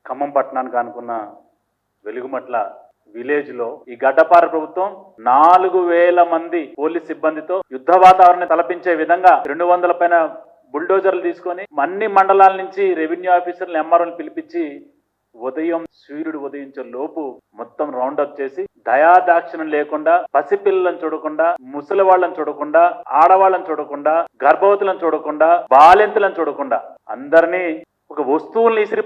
ఖమ్మం పట్టణానికి అనుకున్న వెలుగుమట్ల విలేజ్ లో ఈ గడ్డపార ప్రభుత్వం 4000 మంది పోలీస్ సిబ్బందితో యుద్ధ వాతావరణం తలపించే విధంగా 200 పైన బుల్డోజర్లు తీసుకొని అన్ని మండలాల నుంచి రెవెన్యూ ఆఫీసర్లు ఎంఆర్ఓని పిలిపించి సూర్యుడు ఉదయించే లోపు మొత్తం రౌండప్ చేసి దయాదాక్షిణ్యం లేకుండా పసిపిల్లలను చూడకుండా ముసలి వాళ్ళని చూడకుండా ఆడవాళ్ళని చూడకుండా గర్భవతులను చూడకుండా బాలింతలను చూడకుండా అందరినీ ఒక వస్తువుల్ని ఇసిరి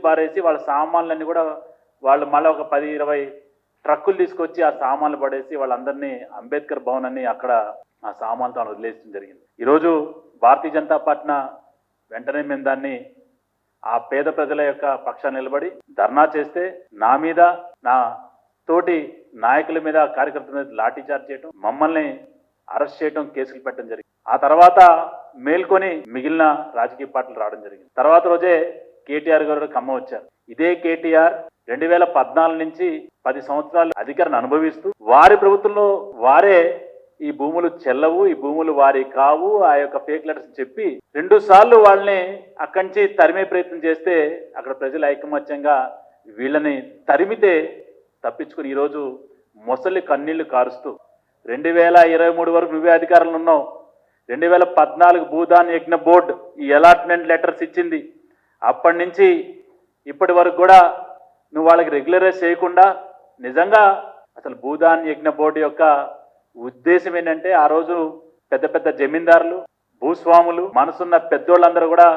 పారేసి వాళ్ళ సామాన్లన్నీ కూడా వాళ్ళు మళ్ళీ ఒక 10-20 ట్రక్కులు తీసుకొచ్చి ఆ సామాన్లు పడేసి వాళ్ళందరినీ అంబేద్కర్ భవన్ అని అక్కడ ఆ సామాన్లతో వదిలేయడం జరిగింది. ఈరోజు భారతీయ జనతా పార్టీ వెంటనే మేము దాన్ని ఆ పేద ప్రజల యొక్క పక్షాన్ని నిలబడి ధర్నా చేస్తే నా మీద నా తోటి నాయకుల మీద కార్యకర్తల మీద లాఠీ చార్జ్ చేయడం, మమ్మల్ని అరెస్ట్ చేయడం, కేసులు పెట్టడం జరిగింది. ఆ తర్వాత మేల్కొని మిగిలిన రాజకీయ పార్టీలు రావడం జరిగింది. తర్వాత రోజే కేటీఆర్ గారు ఖమ్మం వచ్చారు. ఇదే కేటీఆర్ 2014 నుంచి 10 సంవత్సరాలు అధికారాన్ని అనుభవిస్తూ వారి ప్రభుత్వంలో వారే ఈ భూములు చెల్లవు, ఈ భూములు వారి కావు, ఆ యొక్క ఫేక్ లెటర్స్ చెప్పి 2 సార్లు వాళ్ళని అక్కడి నుంచి తరిమే ప్రయత్నం చేస్తే అక్కడ ప్రజలు ఐకమత్యంగా వీళ్ళని తరిమితే తప్పించుకుని ఈరోజు మొసలి కన్నీళ్లు కారుస్తూ 2023 వరకు నువ్వే అధికారంలో ఉన్నావు. 2014 భూదాన్ యజ్ఞ బోర్డు ఈ అలాట్మెంట్ లెటర్స్ ఇచ్చింది. అప్పటి నుంచి ఇప్పటి వరకు కూడా నువ్వు వాళ్ళకి రెగ్యులరైజ్ చేయకుండా నిజంగా అసలు భూదాన్ యజ్ఞ బోర్డు యొక్క ఉద్దేశం ఏంటంటే ఆ రోజు పెద్ద పెద్ద జమీందారులు, భూస్వాములు, మనసున్న పెద్దోళ్ళందరూ కూడా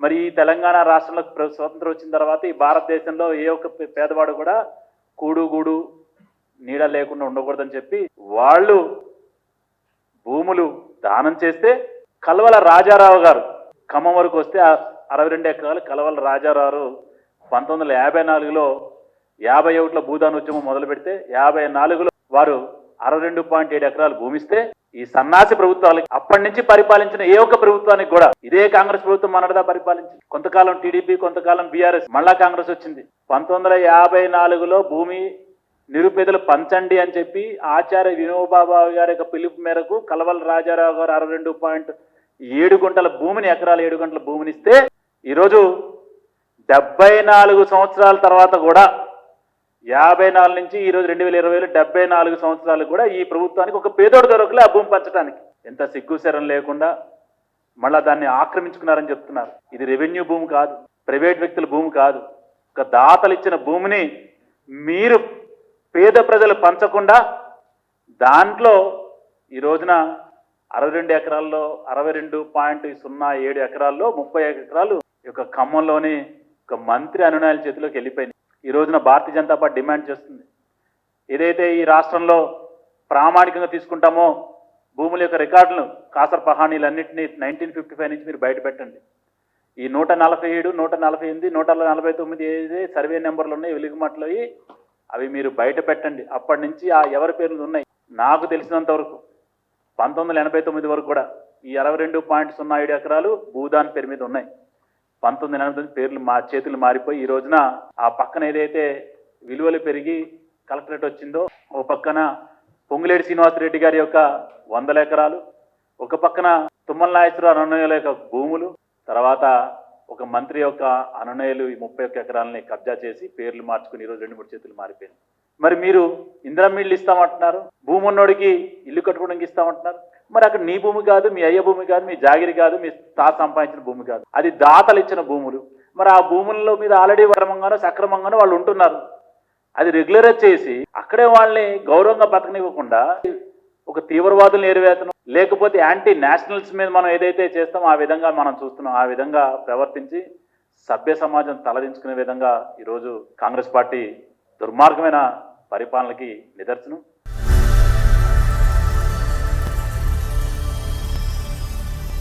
మరి ఈ తెలంగాణ రాష్ట్రంలో స్వతంత్రం వచ్చిన తర్వాత ఈ భారతదేశంలో ఏ ఒక్క పేదవాడు కూడా కూడు నీడ లేకుండా ఉండకూడదని చెప్పి వాళ్ళు భూములు దానం చేస్తే కల్వల రాజారావు గారు ఖమ్మం వరకు వస్తే 62 ఎకరాలు కల్వల రాజారావు 1954లో 51లో భూదాన ఉద్యమం మొదలు పెడితే 54లో వారు 62.7 ఎకరాలు భూమిస్తే ఈ సన్నాసి ప్రభుత్వాలకి అప్పటి నుంచి పరిపాలించిన ఏ ఒక్క ప్రభుత్వానికి కూడా ఇదే కాంగ్రెస్ ప్రభుత్వం మనడదా పరిపాలించింది. కొంతకాలం టీడీపీ, కొంతకాలం బీఆర్ఎస్, మళ్ళా కాంగ్రెస్ వచ్చింది. 1954లో భూమి నిరుపేదలు పంచండి అని చెప్పి ఆచార్య వినోబాబా గారి యొక్క పిలుపు మేరకు కల్వల రాజారావు గారు 62.7 గుంటల భూమిని, ఎకరాలు 7 గుంటల భూమిని ఇస్తే ఈరోజు 74 సంవత్సరాల తర్వాత కూడా 54 నుంచి ఈరోజు 2020లో 74 సంవత్సరాలు కూడా ఈ ప్రభుత్వానికి ఒక పేదోడు దొరకలే ఆ భూమి పంచడానికి. ఎంత సిగ్గుశరం లేకుండా మళ్ళా దాన్ని ఆక్రమించుకున్నారని చెప్తున్నారు. ఇది రెవెన్యూ భూమి కాదు, ప్రైవేట్ వ్యక్తుల భూమి కాదు. ఒక దాతలు ఇచ్చిన భూమిని మీరు పేద ప్రజలు పంచకుండా దాంట్లో ఈ రోజున 62 ఎకరాల్లో 62.07 ఎకరాల్లో 30 ఎకరాలు యొక్క ఖమ్మంలోని ఒక మంత్రి అనునాయుల చేతిలోకి వెళ్ళిపోయింది. ఈ రోజున భారతీయ జనతా పార్టీ డిమాండ్ చేస్తుంది, ఏదైతే ఈ రాష్ట్రంలో ప్రామాణికంగా తీసుకుంటామో భూముల యొక్క రికార్డులను, కాసర్ పహానీలన్నింటినీ 1955 నుంచి మీరు బయట పెట్టండి. ఈ 147, 148, 149 ఏదైతే సర్వే నెంబర్లు ఉన్నాయి వెలుగుమట్లో అవి మీరు బయట పెట్టండి. అప్పటి నుంచి ఆ ఎవరి పేర్లు ఉన్నాయి నాకు తెలిసినంత వరకు 1989 వరకు కూడా ఈ 62.07 ఎకరాలు భూదాన్ పేరు మీద ఉన్నాయి. 1989 పేర్లు చేతులు మారిపోయి ఈ రోజున ఆ పక్కన ఏదైతే విలువలు పెరిగి కలెక్టరేట్ వచ్చిందో ఒక పక్కన పొంగులేటి శ్రీనివాసరెడ్డి గారి యొక్క 100 ఎకరాలు, ఒక పక్కన తుమ్మల నాగేశ్వరరావు అనునయుల యొక్క భూములు, తర్వాత ఒక మంత్రి యొక్క అనునయులు ఈ 31 ఎకరాలని కబ్జా చేసి పేర్లు మార్చుకుని ఈరోజు 2-3 చేతులు మారిపోయింది. మరి మీరు ఇందిరమ్మ ఇల్లు ఇస్తామంటున్నారు, భూమి ఉన్నోడికి ఇల్లు కట్టుకోవడానికి ఇస్తామంటున్నారు. మరి అక్కడ నీ భూమి కాదు, మీ అయ్య భూమి కాదు, మీ జాగిరి కాదు, మీ తాత సంపాదించిన భూమి కాదు, అది దాతలు ఇచ్చిన భూములు. మరి ఆ భూముల్లో మీద ఆల్రెడీ క్రమంగానో సక్రమంగానో వాళ్ళు ఉంటున్నారు. అది రెగ్యులరైజ్ చేసి అక్కడే వాళ్ళని గౌరవంగా బతకనివ్వకుండా ఒక తీవ్రవాదులు ఏరివేతనం లేకపోతే యాంటీ నేషనల్స్ మీద మనం ఏదైతే చేస్తామో ఆ విధంగా మనం చూస్తున్నాం. ఆ విధంగా ప్రవర్తించి సభ్య సమాజం తలదించుకునే విధంగా ఈరోజు కాంగ్రెస్ పార్టీ దుర్మార్గమైన పరిపాలనకి నిదర్శనం.